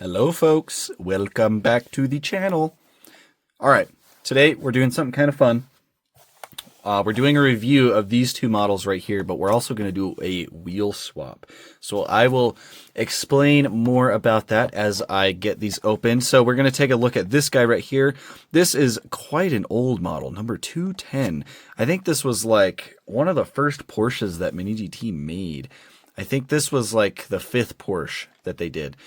Hello folks, welcome back to the channel. Alright, today we're doing something kind of fun. We're doing a review of these two models right here, but we're also going to do a wheel swap. So I will explain more about that as I get these open. So we're going to take a look at this guy right here. This is quite an old model, number 210. I think this was like one of the first Porsches that Mini GT made. I think this was like the 5th Porsche that they did.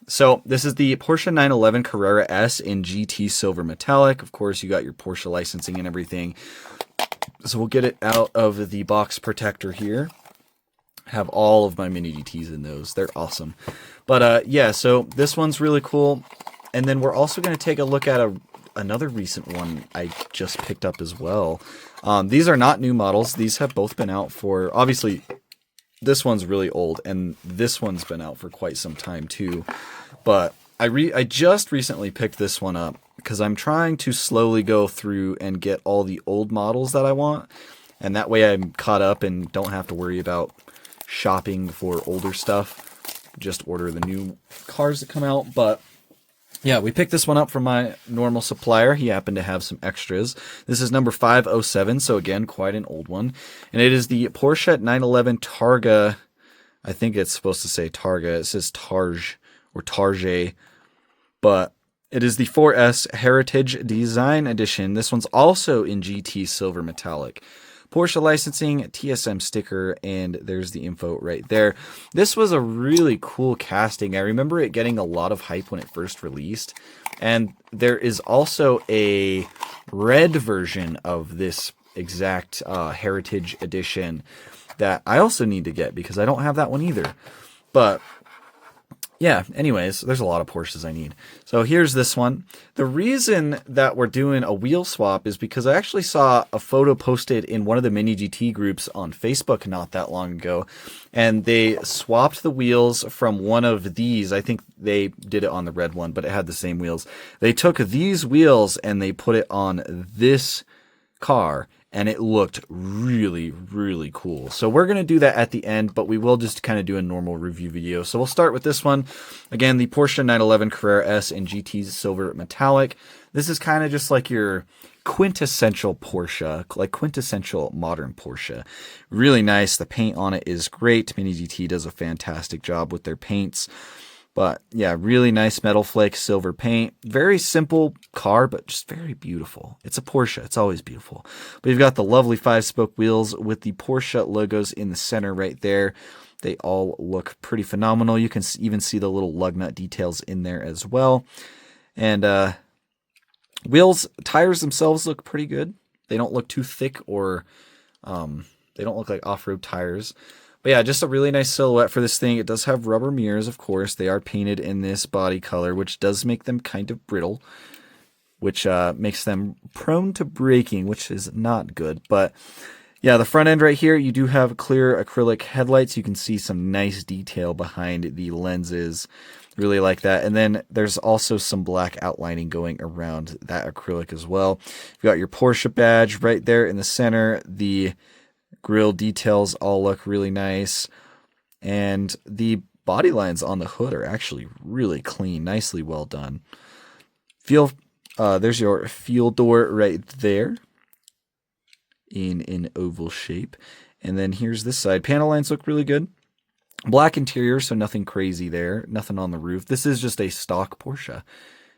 So this is the Porsche 911 Carrera S in GT Silver Metallic. Of course, you got your Porsche licensing and everything. So we'll get it out of the box protector here. Have all of my Mini GTs in those. They're awesome. But yeah, so this one's really cool. And then we're also going to take a look at another recent one I just picked up as well. These are not new models. These have both been out for, obviously, this one's really old, and this one's been out for quite some time too. But I just recently picked this one up because I'm trying to slowly go through and get all the old models that I want, and that way I'm caught up and don't have to worry about shopping for older stuff. Just order the new cars that come out. But yeah, we picked this one up from my normal supplier. He happened to have some extras. This is number 507, so again, quite an old one. And it is the Porsche 911 Targa. I think it's supposed to say Targa. It says Targe or Targe. But it is the 4S Heritage Design Edition. This one's also in GT Silver Metallic. Porsche licensing, TSM sticker, and there's the info right there. This was a really cool casting. I remember it getting a lot of hype when it first released. And there is also a red version of this exact Heritage Edition that I also need to get because I don't have that one either. But yeah, anyways, there's a lot of Porsches I need. So here's this one. The reason that we're doing a wheel swap is because I actually saw a photo posted in one of the Mini GT groups on Facebook not that long ago. And they swapped the wheels from one of these. I think they did it on the red one, but it had the same wheels. They took these wheels and they put it on this car. And it looked really, really cool. So we're going to do that at the end, but we will just kind of do a normal review video. So we'll start with this one. Again, the Porsche 911 Carrera S in GT Silver Metallic. This is kind of just like your quintessential Porsche, like quintessential modern Porsche. Really nice. The paint on it is great. Mini GT does a fantastic job with their paints. But yeah, really nice metal flake silver paint. Very simple car, but just very beautiful. It's a Porsche. It's always beautiful. But you've got the lovely 5-spoke wheels with the Porsche logos in the center right there. They all look pretty phenomenal. You can even see the little lug nut details in there as well. And tires themselves look pretty good. They don't look too thick or they don't look like off-road tires. But yeah, just a really nice silhouette for this thing. It does have rubber mirrors, of course. They are painted in this body color, which does make them kind of brittle, which makes them prone to breaking, which is not good. But yeah, the front end right here, you do have clear acrylic headlights. You can see some nice detail behind the lenses. Really like that. And then there's also some black outlining going around that acrylic as well. You've got your Porsche badge right there in the center. The grille details all look really nice, and the body lines on the hood are actually really clean, nicely well done. There's your fuel door right there in an oval shape, and then here's this side. Panel lines look really good. Black interior, so nothing crazy there, nothing on the roof. This is just a stock Porsche,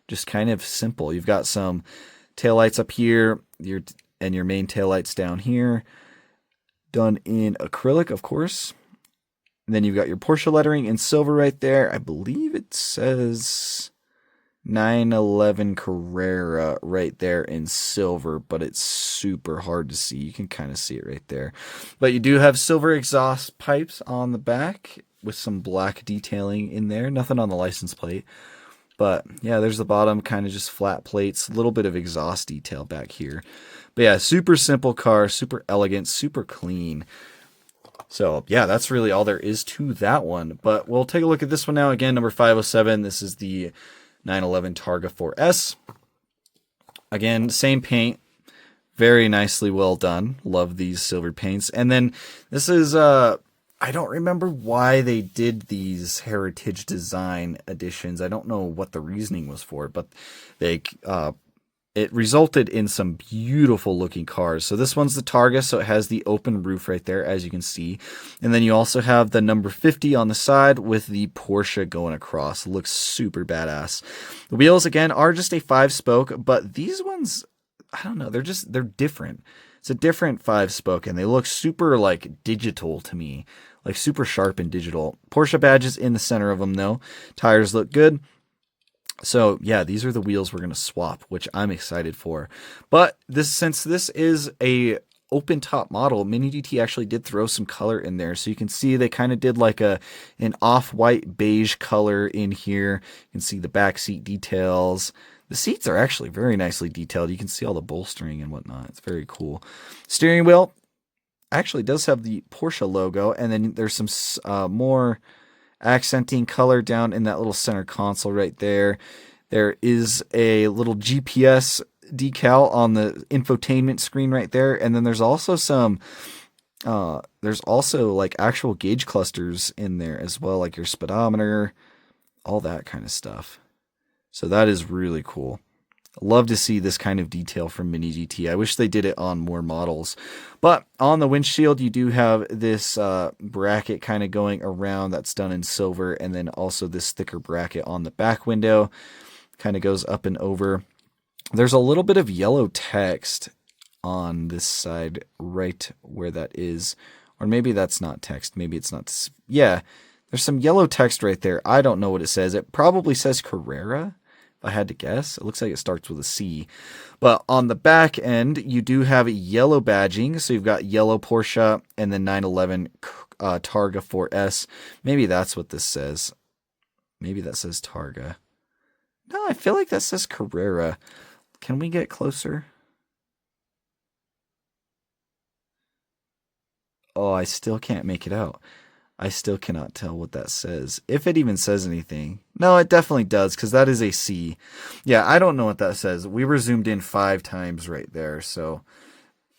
just kind of simple. You've got some taillights up here, and your main taillights down here. Done in acrylic, of course. And then you've got your Porsche lettering in silver right there. I believe it says 911 Carrera right there in silver, but it's super hard to see. You can kind of see it right there. But you do have silver exhaust pipes on the back with some black detailing in there. Nothing on the license plate. But yeah, there's the bottom, kind of just flat plates, a little bit of exhaust detail back here. But yeah, super simple car, super elegant, super clean. So yeah, that's really all there is to that one. But we'll take a look at this one now. Again, number 507. This is the 911 Targa 4S. Again, same paint. Very nicely well done. Love these silver paints. And then this is I don't remember why they did these heritage design editions. I don't know what the reasoning was for it, but they it resulted in some beautiful looking cars. So this one's the Targa, so it has the open roof right there, as you can see. And then you also have the number 50 on the side with the Porsche going across. It looks super badass. The wheels, again, are just a 5-spoke, but these ones, I don't know, they're different. It's a different 5-spoke, and they look super, like, digital to me. Like, super sharp and digital. Porsche badges in the center of them, though. Tires look good. So yeah, these are the wheels we're going to swap, which I'm excited for. But since this is a open top model, Mini GT actually did throw some color in there. So you can see they kind of did like an off-white beige color in here. You can see the back seat details. The seats are actually very nicely detailed. You can see all the bolstering and whatnot. It's very cool. Steering wheel actually does have the Porsche logo, and then there's some more accenting color down in that little center console right there. There is a little GPS decal on the infotainment screen right there, and then there's also like actual gauge clusters in there as well, like your speedometer, all that kind of stuff. So that is really cool. Love to see this kind of detail from Mini GT. I wish they did it on more models. But on the windshield, you do have this bracket kind of going around that's done in silver, and then also this thicker bracket on the back window. Kind of goes up and over. There's a little bit of yellow text on this side right where that is. Or maybe that's not text. Maybe it's not. Yeah, there's some yellow text right there. I don't know what it says. It probably says Carrera. I had to guess. It looks like it starts with a C. But on the back end, you do have yellow badging. So you've got yellow Porsche and then 911 Targa 4S. Maybe that's what this says. Maybe that says Targa. No, I feel like that says Carrera. Can we get closer? Oh, I still can't make it out. I still cannot tell what that says. If it even says anything. No, it definitely does, because that is a C. Yeah, I don't know what that says. We were zoomed in 5 times right there, so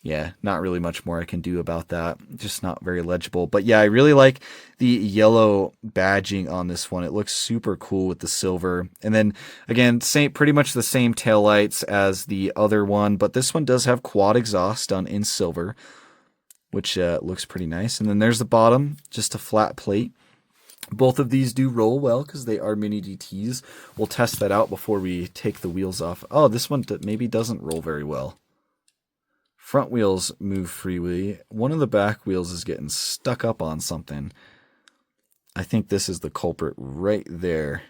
yeah, not really much more I can do about that. Just not very legible. But yeah, I really like the yellow badging on this one. It looks super cool with the silver. And then, again, pretty much the same taillights as the other one, but this one does have quad exhaust done in silver, which looks pretty nice. And then there's the bottom, just a flat plate. Both of these do roll well because they are Mini GTs. We'll test that out before we take the wheels off. Oh, this one maybe doesn't roll very well. Front wheels move freely. One of the back wheels is getting stuck up on something. I think this is the culprit right there.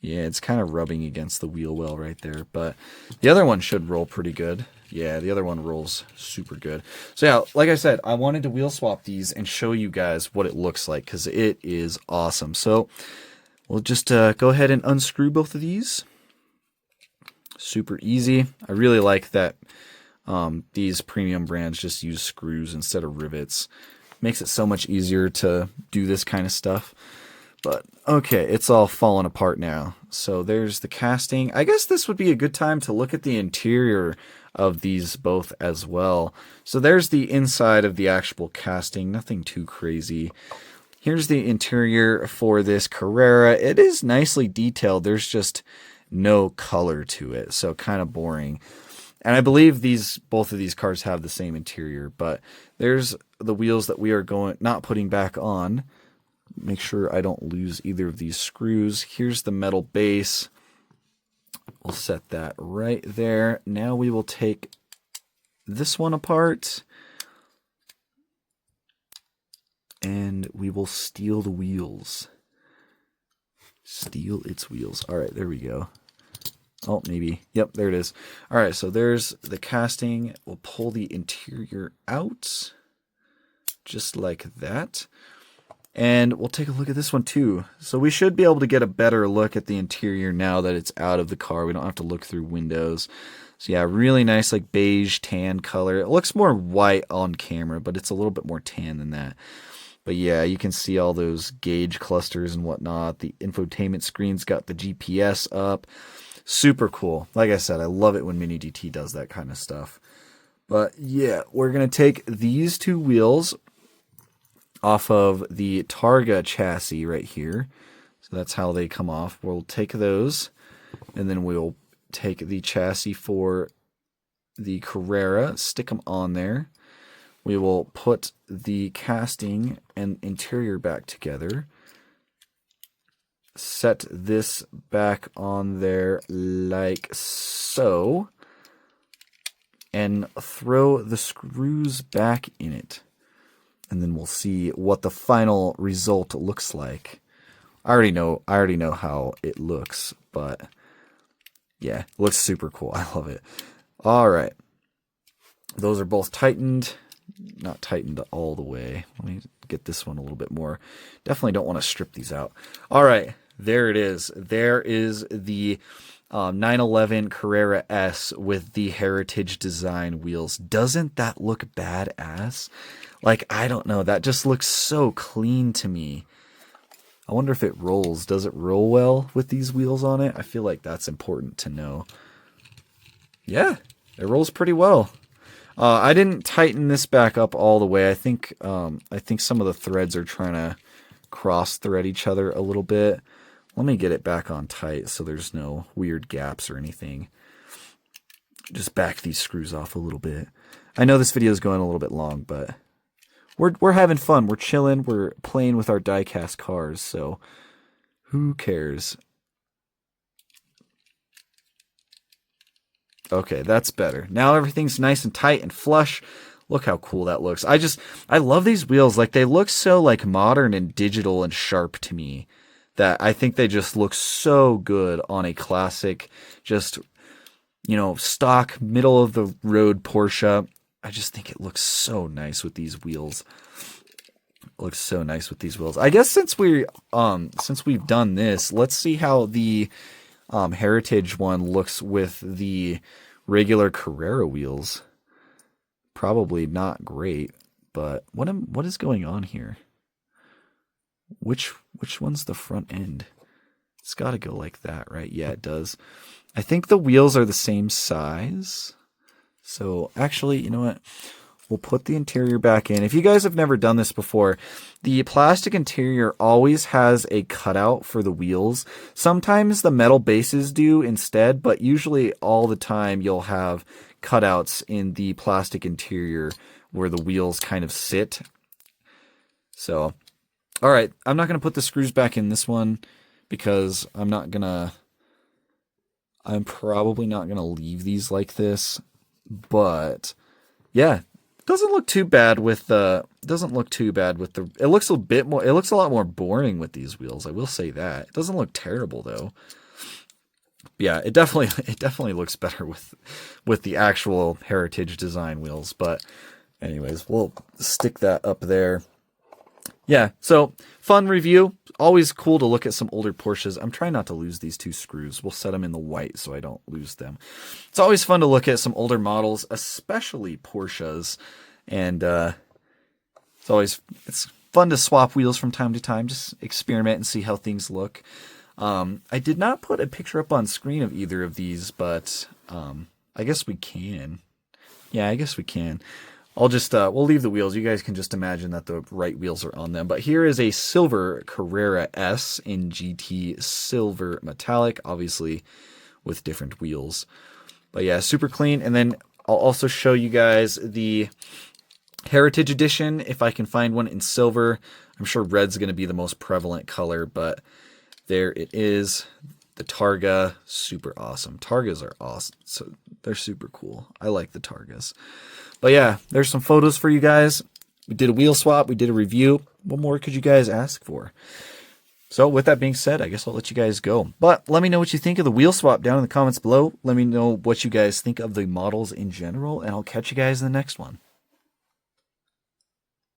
Yeah, it's kind of rubbing against the wheel well right there, but the other one should roll pretty good. Yeah, the other one rolls super good. So yeah, like I said, I wanted to wheel swap these and show you guys what it looks like because it is awesome. So we'll just go ahead and unscrew both of these. Super easy. I really like that these premium brands just use screws instead of rivets. Makes it so much easier to do this kind of stuff. But okay, it's all falling apart now. So there's the casting. I guess this would be a good time to look at the interior of these both as well. So there's the inside of the actual casting. Nothing too crazy. Here's the interior for this Carrera. It is nicely detailed. There's just no color to it, so kind of boring. And I believe both of these cars have the same interior, but there's the wheels that we are not putting back on. Make sure I don't lose either of these screws. Here's the metal base. We'll set that right there. Now we will take this one apart and we will steal the wheels. Steal its wheels. All right, there we go. Oh, maybe. Yep, there it is. All right, so there's the casting. We'll pull the interior out just like that. And we'll take a look at this one too. So we should be able to get a better look at the interior now that it's out of the car. We don't have to look through windows. So yeah, really nice like beige tan color. It looks more white on camera, but it's a little bit more tan than that. But yeah, you can see all those gauge clusters and whatnot. The infotainment screen's got the GPS up. Super cool. Like I said, I love it when Mini GT does that kind of stuff. But yeah, we're going to take these two wheels off of the Targa chassis right here. So that's how they come off. We'll take those, and then we'll take the chassis for the Carrera, stick them on there. We will put the casting and interior back together. Set this back on there like so. And throw the screws back in it. And then we'll see what the final result looks like. I already know how it looks, but yeah, it looks super cool. I love it. All right. Those are both tightened. Not tightened all the way. Let me get this one a little bit more. Definitely don't want to strip these out. All right. There it is. There is the 911 Carrera S with the Heritage Design wheels. Doesn't that look badass? Like, I don't know. That just looks so clean to me. I wonder if it rolls. Does it roll well with these wheels on it? I feel like that's important to know. Yeah, it rolls pretty well. I didn't tighten this back up all the way. I think some of the threads are trying to cross thread each other a little bit. Let me get it back on tight so there's no weird gaps or anything. Just back these screws off a little bit. I know this video is going a little bit long, but we're having fun. We're chilling. We're playing with our diecast cars, so who cares? Okay, that's better. Now everything's nice and tight and flush. Look how cool that looks. I love these wheels. Like, they look so like modern and digital and sharp to me that I think they just look so good on a classic, just, you know, stock middle of the road Porsche. I just think it looks so nice with these wheels. It looks so nice with these wheels. I guess since we've done this, let's see how the Heritage one looks with the regular Carrera wheels. Probably not great, but what is going on here? Which one's the front end? It's got to go like that, right? Yeah, it does. I think the wheels are the same size. So actually, you know what? We'll put the interior back in. If you guys have never done this before, the plastic interior always has a cutout for the wheels. Sometimes the metal bases do instead, but usually all the time you'll have cutouts in the plastic interior where the wheels kind of sit. So, all right, I'm not going to put the screws back in this one because I'm probably not going to leave these like this. But yeah, doesn't look too bad with the it looks a lot more boring with these wheels. I will say that. It doesn't look terrible though. Yeah, it definitely looks better with the actual Heritage Design wheels, but anyways, we'll stick that up there. Yeah, so fun review. Always cool to look at some older Porsches. I'm trying not to lose these two screws. We'll set them in the white so I don't lose them. It's always fun to look at some older models, especially Porsches. And it's fun to swap wheels from time to time, just experiment and see how things look. I did not put a picture up on screen of either of these, but I guess we can. Yeah, I guess we can. I'll just, we'll leave the wheels. You guys can just imagine that the right wheels are on them. But here is a silver Carrera S in GT Silver Metallic, obviously with different wheels. But yeah, super clean. And then I'll also show you guys the Heritage Edition, if I can find one in silver. I'm sure red's going to be the most prevalent color, but there it is. The Targa, super awesome. Targas are awesome. So they're super cool. I like the Targas. But yeah, there's some photos for you guys. We did a wheel swap. We did a review. What more could you guys ask for? So with that being said, I guess I'll let you guys go. But let me know what you think of the wheel swap down in the comments below. Let me know what you guys think of the models in general, and I'll catch you guys in the next one.